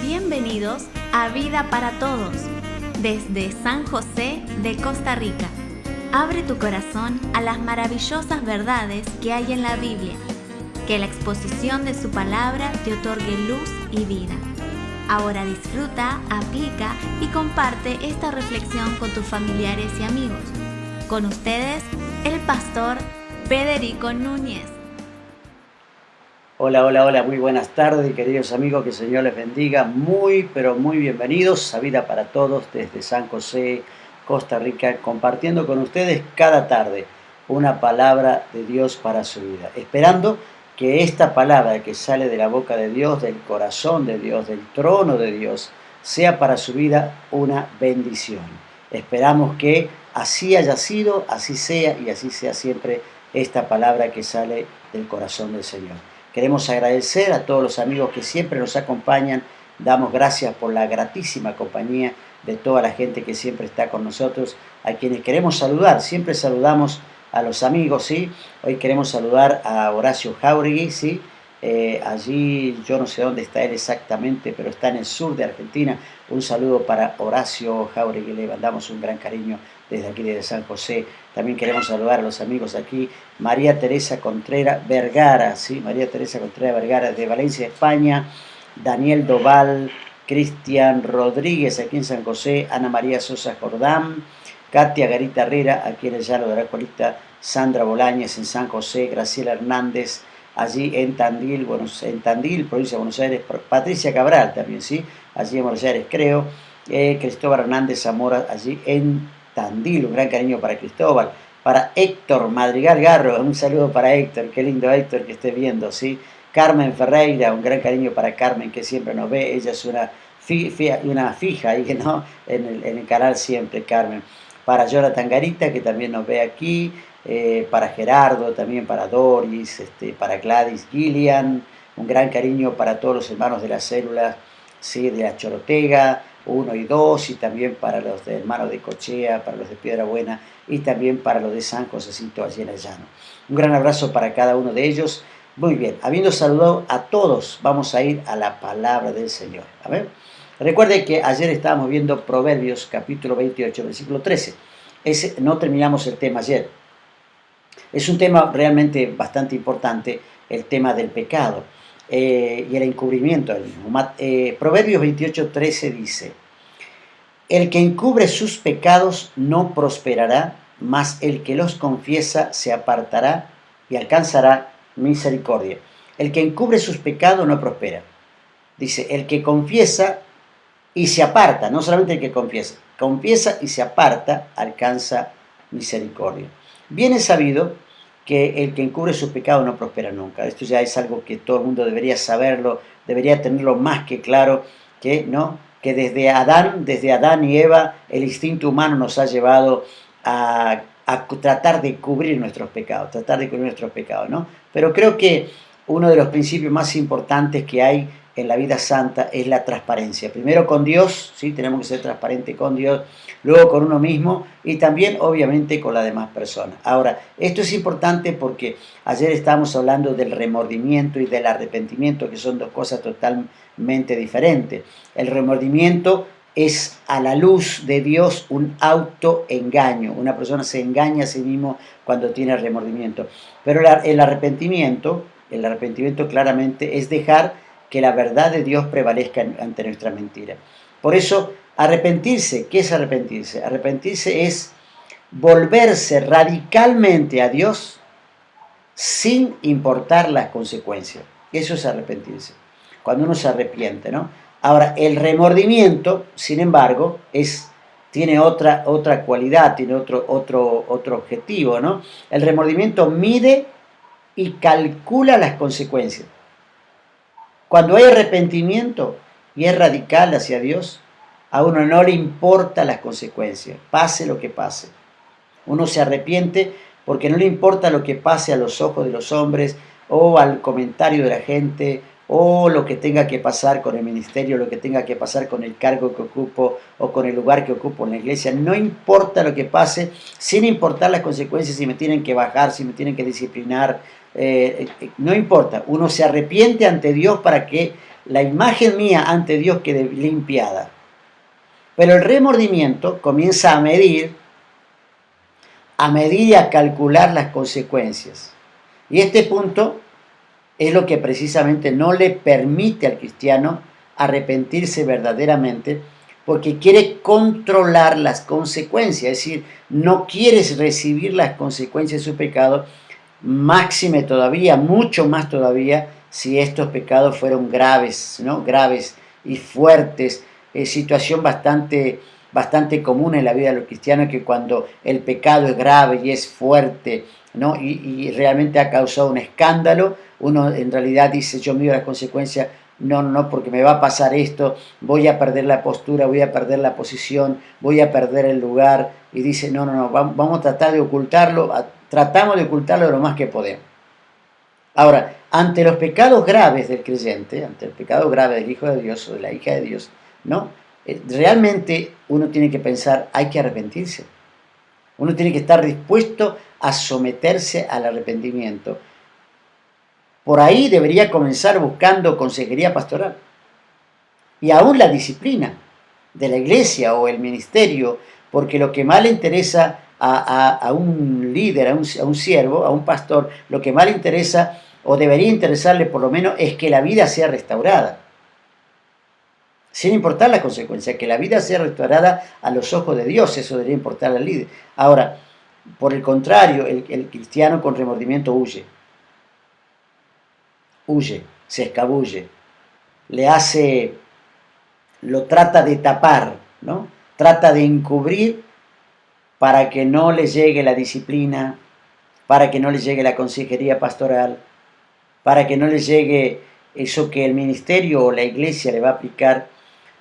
Bienvenidos a Vida para Todos, desde San José de Costa Rica. Abre tu corazón a las maravillosas verdades que hay en la Biblia. Que la exposición de su palabra te otorgue luz y vida. Ahora disfruta, aplica y comparte esta reflexión con tus familiares y amigos. Con ustedes, el pastor Federico Núñez. Hola, muy buenas tardes, queridos amigos, que el Señor les bendiga. Pero muy bienvenidos a Vida para Todos desde San José, Costa Rica, compartiendo con ustedes cada tarde una palabra de Dios para su vida. Esperando que esta palabra que sale de la boca de Dios, del corazón de Dios, del trono de Dios, sea para su vida una bendición. Esperamos que así haya sido, así sea y así sea siempre esta palabra que sale del corazón del Señor. Queremos agradecer a todos los amigos que siempre nos acompañan. Damos gracias por la gratísima compañía de toda la gente que siempre está con nosotros, a quienes queremos saludar. Siempre saludamos a los amigos, ¿sí? Hoy queremos saludar a Horacio Jauregui, ¿sí? Allí yo no sé dónde está él exactamente, pero está en el sur de Argentina. Un saludo para Horacio Jauregui, le mandamos un gran cariño desde aquí, desde San José. También queremos saludar a los amigos aquí, María Teresa Contreras Vergara, ¿sí? María Teresa Contreras Vergara de Valencia, España, Daniel Doval, Cristian Rodríguez aquí en San José, Ana María Sosa Jordán, Katia Garita Herrera, aquí en el Llano de la Colita, Sandra Bolañez en San José, Graciela Hernández, allí en Tandil, provincia de Buenos Aires, Patricia Cabral también, ¿sí? Allí en Buenos Aires, creo, Cristóbal Hernández Zamora, allí en Tandil, un gran cariño para Cristóbal, para Héctor Madrigal Garro, un saludo para Héctor, qué lindo Héctor que esté viendo, ¿sí? Carmen Ferreira, un gran cariño para Carmen que siempre nos ve, ella es una fija ahí, ¿no? en el canal siempre, Carmen. Para Jonathan Garita, que también nos ve aquí, para Gerardo, también para Doris, para Gladys Gillian, un gran cariño para todos los hermanos de las células, ¿sí? De la Chorotega 1 y 2, y también para los de hermanos de Cochea, para los de Piedra Buena, y también para los de San Josecito allí en el llano. Un gran abrazo para cada uno de ellos. Muy bien, habiendo saludado a todos, vamos a ir a la palabra del Señor. A ver. Recuerde que ayer estábamos viendo Proverbios capítulo 28, versículo 13. No terminamos el tema ayer. Es un tema realmente bastante importante, el tema del pecado y el encubrimiento del mismo. Proverbios 28, 13 dice: el que encubre sus pecados no prosperará, mas el que los confiesa se apartará y alcanzará misericordia. El que encubre sus pecados no prospera. Dice, el que confiesa y se aparta, no solamente el que confiesa y se aparta, alcanza misericordia. Bien es sabido que el que encubre sus pecados no prospera nunca. Esto ya es algo que todo el mundo debería saberlo, debería tenerlo más que claro, que desde Adán y Eva, el instinto humano nos ha llevado a tratar de cubrir nuestros pecados, ¿no? Pero creo que uno de los principios más importantes que hay en la vida santa es la transparencia. Primero con Dios, ¿sí? Tenemos que ser transparentes con Dios, luego con uno mismo y también obviamente con las demás personas. Ahora, esto es importante porque ayer estábamos hablando del remordimiento y del arrepentimiento, que son dos cosas totalmente diferentes. El remordimiento es a la luz de Dios un autoengaño. Una persona se engaña a sí mismo cuando tiene remordimiento. Pero el arrepentimiento claramente es dejar que la verdad de Dios prevalezca ante nuestra mentira. Por eso, arrepentirse, ¿qué es arrepentirse? Arrepentirse es volverse radicalmente a Dios sin importar las consecuencias. Eso es arrepentirse, cuando uno se arrepiente, ¿no? Ahora, el remordimiento, sin embargo, tiene otra cualidad, tiene otro objetivo, ¿no? El remordimiento mide y calcula las consecuencias. Cuando hay arrepentimiento y es radical hacia Dios, a uno no le importa las consecuencias, pase lo que pase. Uno se arrepiente porque no le importa lo que pase a los ojos de los hombres o al comentario de la gente o lo que tenga que pasar con el ministerio, lo que tenga que pasar con el cargo que ocupo o con el lugar que ocupo en la iglesia. No importa lo que pase, sin importar las consecuencias, si me tienen que bajar, si me tienen que disciplinar, no importa. Uno se arrepiente ante Dios para que la imagen mía ante Dios quede limpiada. Pero el remordimiento comienza a medir y a calcular las consecuencias. Y este punto es lo que precisamente no le permite al cristiano arrepentirse verdaderamente, porque quiere controlar las consecuencias, es decir, no quiere recibir las consecuencias de su pecado, máxime todavía, mucho más todavía, si estos pecados fueron graves, ¿no? Graves y fuertes, situación bastante común en la vida de los cristianos, que cuando el pecado es grave y es fuerte, ¿no? y realmente ha causado un escándalo, uno en realidad dice, yo mido las consecuencias, no, porque me va a pasar esto, voy a perder la postura, voy a perder la posición, voy a perder el lugar, y dice, no, vamos a tratar de ocultarlo, tratamos de ocultarlo lo más que podemos. Ahora, ante los pecados graves del creyente, ante el pecado grave del Hijo de Dios o de la hija de Dios, ¿no? Realmente uno tiene que pensar, hay que arrepentirse. Uno tiene que estar dispuesto a someterse al arrepentimiento. Por ahí debería comenzar buscando consejería pastoral. Y aún la disciplina de la iglesia o el ministerio, porque lo que más le interesa a un líder, a un siervo, a un pastor, lo que más le interesa, o debería interesarle por lo menos, es que la vida sea restaurada. Sin importar la consecuencia, que la vida sea restaurada a los ojos de Dios, eso debería importar al líder. Ahora, por el contrario, el cristiano con remordimiento huye, se escabulle, lo trata de tapar, ¿no? Trata de encubrir para que no le llegue la disciplina, para que no le llegue la consejería pastoral, para que no le llegue eso que el ministerio o la iglesia le va a aplicar,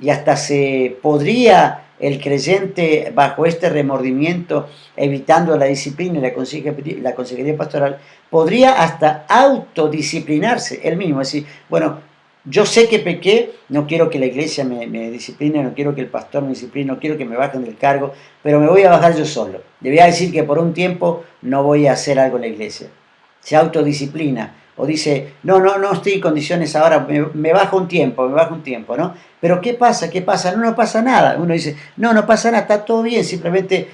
y hasta se podría el creyente bajo este remordimiento, evitando la disciplina y la consejería pastoral, podría hasta autodisciplinarse él mismo, es decir, bueno, yo sé que pequé, no quiero que la iglesia me discipline, no quiero que el pastor me discipline, no quiero que me bajen del cargo, pero me voy a bajar yo solo. Le voy a decir que por un tiempo no voy a hacer algo en la iglesia. Se autodisciplina. O dice, no estoy en condiciones ahora, me bajo un tiempo, ¿no? Pero ¿qué pasa? No pasa nada. Uno dice, no pasa nada, está todo bien, simplemente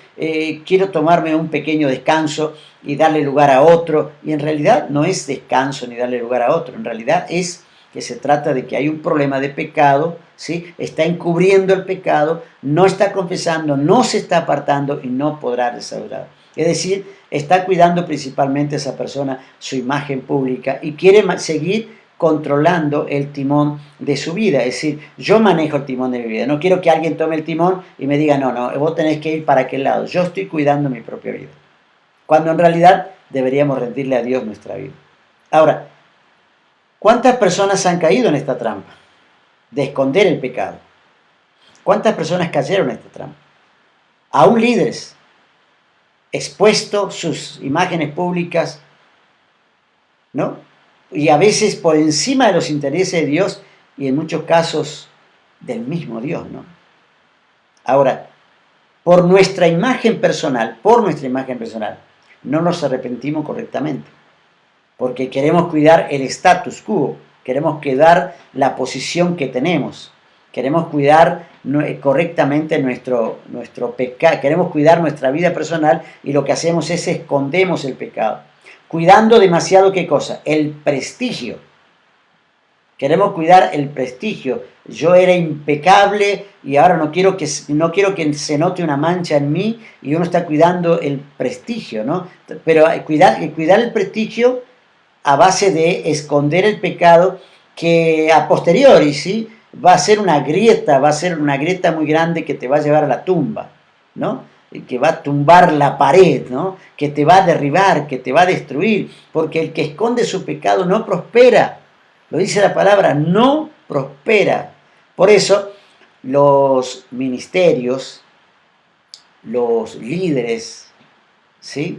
quiero tomarme un pequeño descanso y darle lugar a otro. Y en realidad no es descanso ni darle lugar a otro, en realidad es que se trata de que hay un problema de pecado, ¿sí? Está encubriendo el pecado, no está confesando, no se está apartando y no podrá restaurar. Es decir, está cuidando principalmente a esa persona su imagen pública y quiere seguir controlando el timón de su vida. Es decir, yo manejo el timón de mi vida. No quiero que alguien tome el timón y me diga, no, vos tenés que ir para aquel lado. Yo estoy cuidando mi propia vida. Cuando en realidad deberíamos rendirle a Dios nuestra vida. Ahora, ¿cuántas personas han caído en esta trampa de esconder el pecado? ¿Cuántas personas cayeron en esta trampa? Aún líderes, expuesto sus imágenes públicas, ¿no? Y a veces por encima de los intereses de Dios y en muchos casos del mismo Dios, ¿no? Ahora, por nuestra imagen personal, no nos arrepentimos correctamente, porque queremos cuidar el status quo, queremos cuidar la posición que tenemos, queremos cuidar correctamente nuestro pecado, queremos cuidar nuestra vida personal y lo que hacemos es escondemos el pecado. Cuidando demasiado, ¿qué cosa? El prestigio. Queremos cuidar el prestigio. Yo era impecable y ahora no quiero que se note una mancha en mí, y uno está cuidando el prestigio, ¿no? Pero cuidar el prestigio a base de esconder el pecado, que a posteriori, ¿sí?, va a ser una grieta muy grande que te va a llevar a la tumba, ¿no? Que va a tumbar la pared, ¿no? Que te va a derribar, que te va a destruir, porque el que esconde su pecado no prospera. Lo dice la palabra, no prospera. Por eso los ministerios, los líderes, ¿sí?,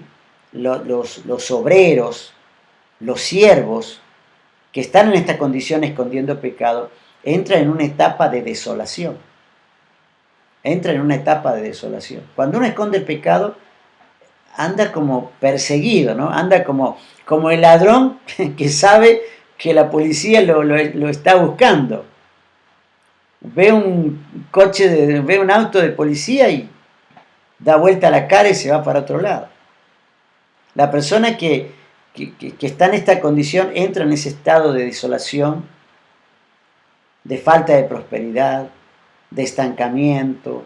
los obreros, los siervos que están en esta condición escondiendo pecado, entran en una etapa de desolación. Cuando uno esconde el pecado, anda como perseguido, ¿no? Anda como el ladrón que sabe que la policía lo está buscando. Ve un ve un auto de policía y da vuelta a la cara y se va para otro lado. La persona que está en esta condición entra en ese estado de desolación, de falta de prosperidad, de estancamiento,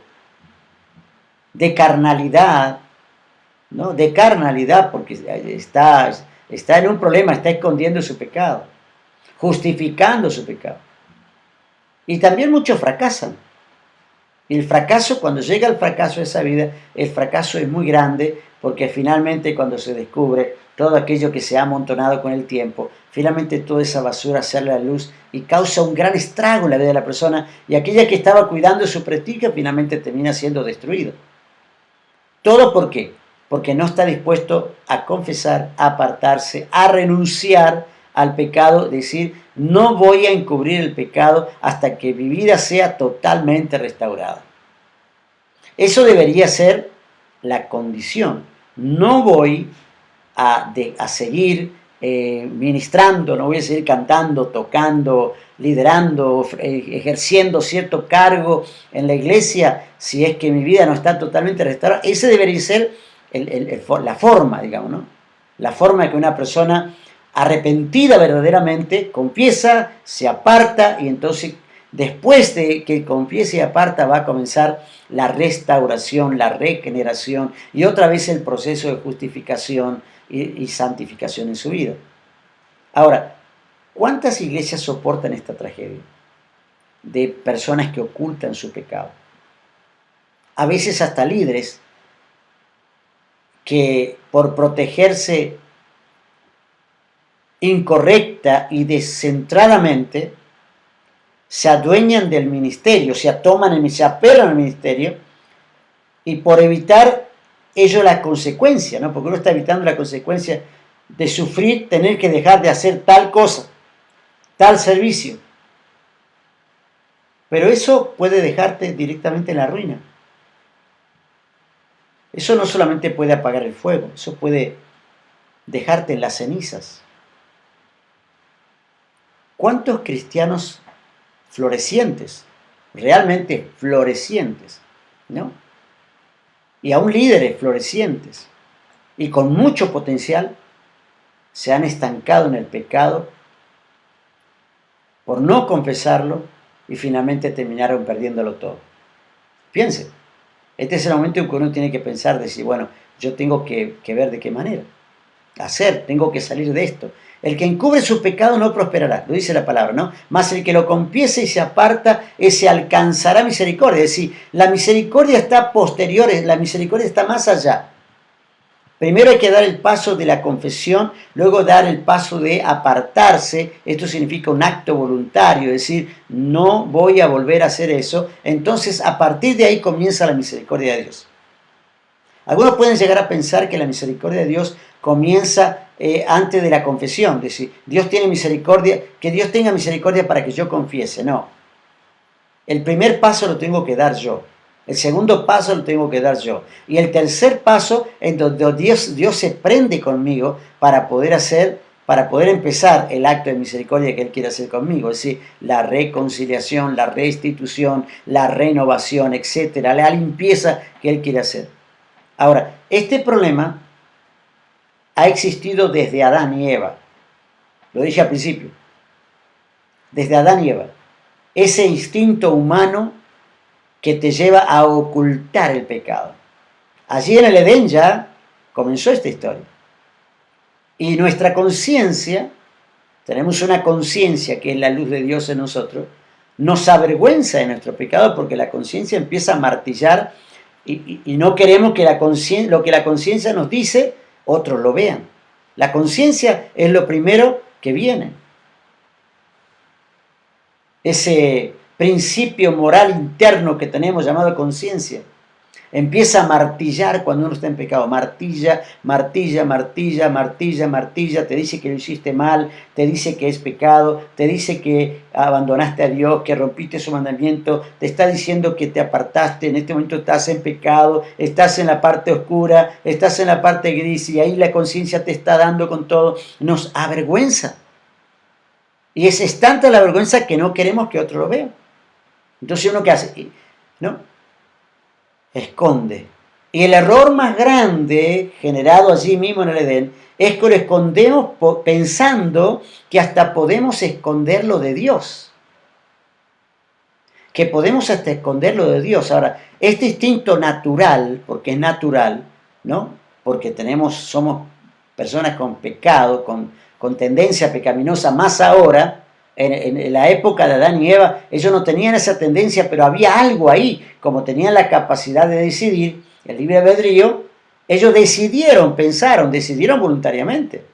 de carnalidad, ¿no? De carnalidad, porque está en un problema, está escondiendo su pecado, justificando su pecado. Y también muchos fracasan. Y el fracaso, cuando llega el fracaso a esa vida, el fracaso es muy grande, porque finalmente cuando se descubre todo aquello que se ha amontonado con el tiempo, finalmente toda esa basura sale a la luz y causa un gran estrago en la vida de la persona, y aquella que estaba cuidando su prestigio finalmente termina siendo destruido. ¿Todo por qué? Porque no está dispuesto a confesar, a apartarse, a renunciar al pecado, decir, no voy a encubrir el pecado hasta que mi vida sea totalmente restaurada. Eso debería ser la condición. No voy a seguir ministrando, no voy a seguir cantando, tocando, liderando, ejerciendo cierto cargo en la iglesia si es que mi vida no está totalmente restaurada. Ese debería ser la forma, digamos, ¿no? La forma de que una persona arrepentida verdaderamente confiesa, se aparta, y entonces después de que confiese y aparta va a comenzar la restauración, la regeneración y otra vez el proceso de justificación y santificación en su vida. Ahora, ¿cuántas iglesias soportan esta tragedia de personas que ocultan su pecado? A veces hasta líderes que por protegerse incorrecta y descentradamente se adueñan del ministerio, se apelan al ministerio, y por evitar ello la consecuencia, ¿no? Porque uno está evitando la consecuencia de sufrir, tener que dejar de hacer tal cosa, tal servicio. Pero eso puede dejarte directamente en la ruina. Eso no solamente puede apagar el fuego, eso puede dejarte en las cenizas. ¿Cuántos cristianos florecientes, realmente florecientes, ¿no? Y aún líderes florecientes y con mucho potencial se han estancado en el pecado por no confesarlo y finalmente terminaron perdiéndolo todo? Piensen, este es el momento en que uno tiene que pensar, decir, bueno, yo tengo que ver de qué manera tengo que salir de esto. El que encubre su pecado no prosperará, lo dice la palabra, ¿no? Mas el que lo confiese y se aparta, ese alcanzará misericordia. Es decir, la misericordia está posterior, la misericordia está más allá. Primero hay que dar el paso de la confesión, luego dar el paso de apartarse. Esto significa un acto voluntario, es decir, no voy a volver a hacer eso. Entonces, a partir de ahí comienza la misericordia de Dios. Algunos pueden llegar a pensar que la misericordia de Dios comienza antes de la confesión, es decir, Dios tiene misericordia, que Dios tenga misericordia para que yo confiese. No, el primer paso lo tengo que dar yo, el segundo paso lo tengo que dar yo, y el tercer paso en donde Dios se prende conmigo para poder empezar el acto de misericordia que Él quiere hacer conmigo, es decir, la reconciliación, la restitución, la renovación, etcétera, la limpieza que Él quiere hacer. Ahora, este problema ha existido desde Adán y Eva. Lo dije al principio. Desde Adán y Eva. Ese instinto humano que te lleva a ocultar el pecado. Allí en el Edén ya comenzó esta historia. Y nuestra conciencia, tenemos una conciencia que es la luz de Dios en nosotros, nos avergüenza de nuestro pecado porque la conciencia empieza a martillar y no queremos que lo que la conciencia nos dice otros lo vean. La conciencia es lo primero que viene. Ese principio moral interno que tenemos llamado conciencia empieza a martillar cuando uno está en pecado. Martilla, martilla, martilla, martilla, martilla. Te dice que lo hiciste mal, te dice que es pecado, te dice que abandonaste a Dios, que rompiste su mandamiento, te está diciendo que te apartaste, en este momento estás en pecado, estás en la parte oscura, estás en la parte gris, y ahí la conciencia te está dando con todo. Nos avergüenza. Y es tanta la vergüenza que no queremos que otro lo vea. Entonces uno, ¿qué hace? ¿No? Esconde. Y el error más grande generado allí mismo en el Edén es que lo escondemos pensando que hasta podemos esconderlo de Dios. Que podemos hasta esconderlo de Dios. Ahora, este instinto natural, porque es natural, ¿no? Porque somos personas con pecado, con tendencia pecaminosa, más ahora, en la época de Adán y Eva, ellos no tenían esa tendencia, pero había algo ahí, como tenían la capacidad de decidir, el libre albedrío, ellos decidieron voluntariamente.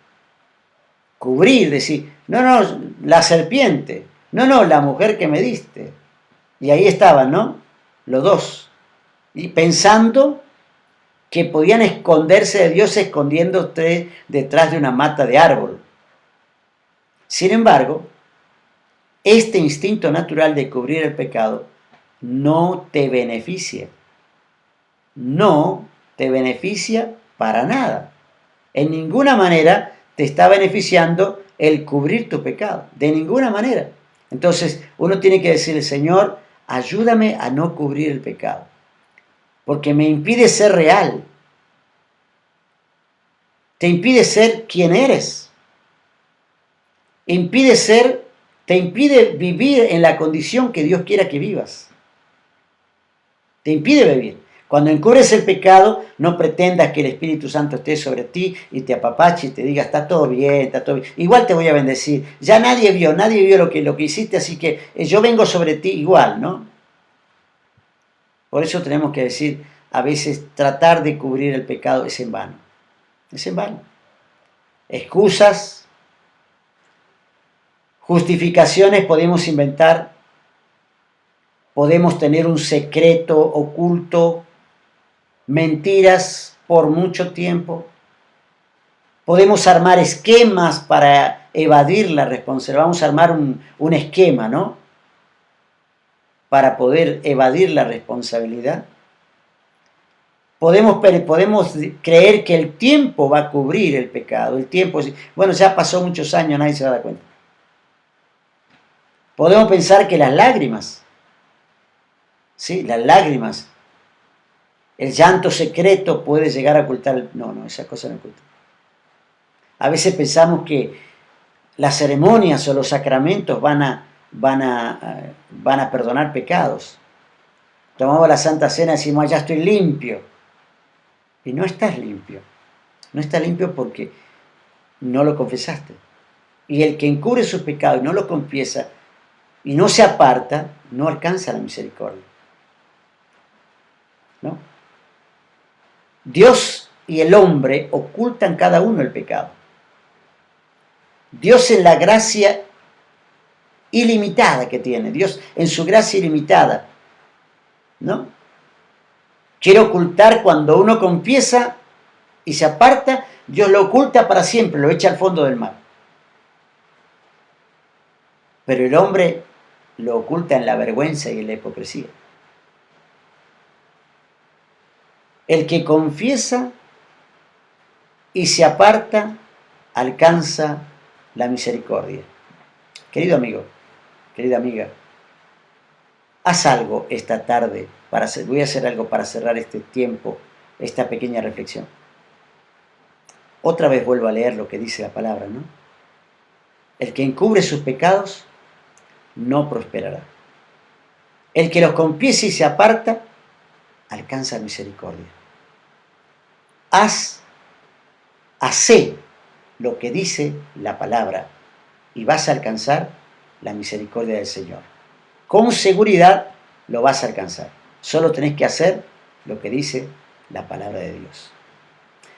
Cubrir, decir, no, la serpiente, no, la mujer que me diste. Y ahí estaban, ¿no? Los dos. Y pensando que podían esconderse de Dios escondiéndose detrás de una mata de árbol. Sin embargo, este instinto natural de cubrir el pecado no te beneficia. No te beneficia para nada. En ninguna manera te está beneficiando el cubrir tu pecado. De ninguna manera. Entonces, uno tiene que decirle, Señor, ayúdame a no cubrir el pecado. Porque me impide ser real. Te impide ser quien eres. Te impide vivir en la condición que Dios quiera que vivas. Te impide vivir. Cuando encubres el pecado, no pretendas que el Espíritu Santo esté sobre ti y te apapache y te diga, está todo bien. Igual te voy a bendecir. Ya nadie vio lo que hiciste, así que yo vengo sobre ti igual, ¿no? Por eso tenemos que decir, a veces tratar de cubrir el pecado es en vano. Es en vano. Excusas, justificaciones podemos inventar, podemos tener un secreto oculto, mentiras por mucho tiempo, podemos armar esquemas para evadir la responsabilidad, vamos a armar un esquema, ¿no? Para poder evadir la responsabilidad. Podemos creer que el tiempo va a cubrir el pecado, el tiempo, bueno, ya pasó muchos años, nadie se da cuenta. Podemos pensar que las lágrimas, ¿sí? Las lágrimas, el llanto secreto puede llegar a ocultar. No, esa cosa no oculta. A veces pensamos que las ceremonias o los sacramentos van a perdonar pecados. Tomamos la Santa Cena y decimos, ya estoy limpio. Y no estás limpio. No estás limpio porque no lo confesaste. Y el que encubre sus pecados y no lo confiesa y no se aparta, no alcanza la misericordia. ¿No? Dios y el hombre ocultan cada uno el pecado. Dios en la gracia ilimitada que tiene, Dios en su gracia ilimitada, ¿no? Quiere ocultar cuando uno confiesa y se aparta, Dios lo oculta para siempre, lo echa al fondo del mar. Pero el hombre lo oculta en la vergüenza y en la hipocresía. El que confiesa y se aparta alcanza la misericordia. Querido amigo, querida amiga, haz algo esta tarde. Voy a hacer algo para cerrar este tiempo, esta pequeña reflexión. Otra vez vuelvo a leer lo que dice la palabra, ¿no? El que encubre sus pecados no prosperará. El que los confiesa y se aparta alcanza misericordia. Hacé lo que dice la palabra y vas a alcanzar la misericordia del Señor. Con seguridad lo vas a alcanzar. Solo tenés que hacer lo que dice la palabra de Dios.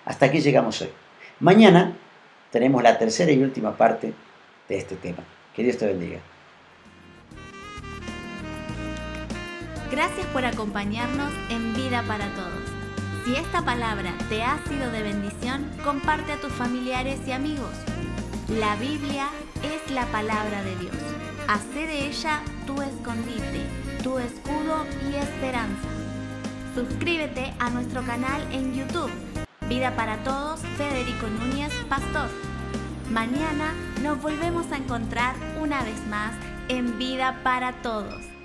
Hasta aquí llegamos hoy. Mañana tenemos la tercera y última parte de este tema. Que Dios te bendiga. Gracias por acompañarnos en Vida para Todos. Si esta palabra te ha sido de bendición, comparte a tus familiares y amigos. La Biblia es la palabra de Dios. Hacé de ella tu escondite, tu escudo y esperanza. Suscríbete a nuestro canal en YouTube. Vida para Todos, Federico Núñez, Pastor. Mañana nos volvemos a encontrar una vez más en Vida para Todos.